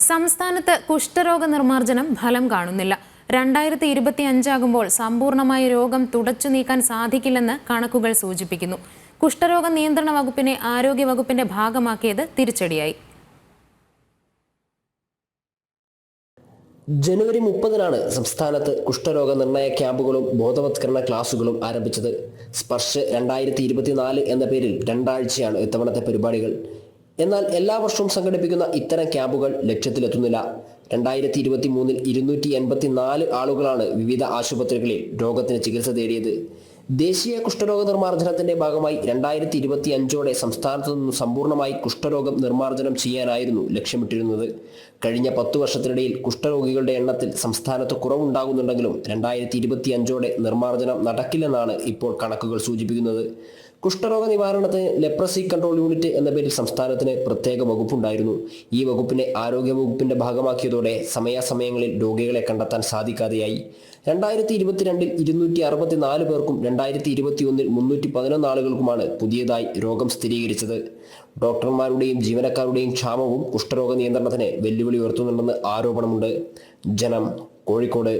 സംസ്ഥാനത്ത് കുഷ്ഠരോഗ നിർമ്മാർജ്ജനം ഫലം കാണുന്നില്ല. 2025 ആകുമ്പോൾ സമ്പൂർണ്ണമായി രോഗം തുടച്ചു നീക്കാൻ സാധിക്കില്ലെന്ന് കണക്കുകൾ സൂചിപ്പിക്കുന്നു. കുഷ്ഠരോഗ നിയന്ത്രണ വകുപ്പിനെ ആരോഗ്യ വകുപ്പിന്റെ ഭാഗമാക്കിയത് തിരിച്ചടിയായി. ജനുവരി 30-നാണ് സംസ്ഥാനത്ത് കുഷ്ഠരോഗ നിർണയ ക്യാമ്പുകളും ബോധവത്കരണ ക്ലാസുകളും ആരംഭിച്ചത്. സ്പർശ് 2024 എന്ന പേരിൽ 2 ആഴ്ചയാണ് ഇത്തവണത്തെ പരിപാടികൾ. എന്നാൽ എല്ലാ വർഷവും സംഘടിപ്പിക്കുന്ന ഇത്തരം ക്യാമ്പുകൾ ലക്ഷ്യത്തിലെത്തുന്നില്ല. 2023-ൽ 284 ആളുകളാണ് വിവിധ ആശുപത്രികളിൽ രോഗത്തിന് ചികിത്സ തേടിയത്. ദേശീയ കുഷ്ഠരോഗ നിർമ്മാർജ്ജനത്തിന്റെ ഭാഗമായി 2025ഓടെ സംസ്ഥാനത്തു നിന്ന് സമ്പൂർണ്ണമായി കുഷ്ഠരോഗം നിർമ്മാർജ്ജനം ചെയ്യാനായിരുന്നു ലക്ഷ്യമിട്ടിരുന്നത്. കഴിഞ്ഞ 10 വർഷത്തിനിടയിൽ കുഷ്ഠരോഗികളുടെ എണ്ണത്തിൽ സംസ്ഥാനത്ത് കുറവുണ്ടാകുന്നുണ്ടെങ്കിലും 2025ഓടെ നിർമ്മാർജ്ജനം നടക്കില്ലെന്നാണ് ഇപ്പോൾ കണക്കുകൾ സൂചിപ്പിക്കുന്നത്. കുഷ്ഠരോഗ നിവാരണത്തിന് ലെപ്രസി കൺട്രോൾ യൂണിറ്റ് എന്ന പേരിൽ സംസ്ഥാനത്തിന് പ്രത്യേക വകുപ്പുണ്ടായിരുന്നു. ഈ വകുപ്പിനെ ആരോഗ്യ വകുപ്പിന്റെ ഭാഗമാക്കിയതോടെ സമയാസമയങ്ങളിൽ രോഗികളെ കണ്ടെത്താൻ സാധിക്കാതെയായി. 2022-ൽ 264 പേർക്കും 2021-ൽ 311 ആളുകൾക്കുമാണ് പുതിയതായി രോഗം സ്ഥിരീകരിച്ചത്. ഡോക്ടർമാരുടെയും ജീവനക്കാരുടെയും ക്ഷാമവും കുഷ്ഠരോഗ നിയന്ത്രണത്തിന് വെല്ലുവിളി ഉയർത്തുന്നുണ്ടെന്ന് ആരോപണമുണ്ട്. ജനം, കോഴിക്കോട്.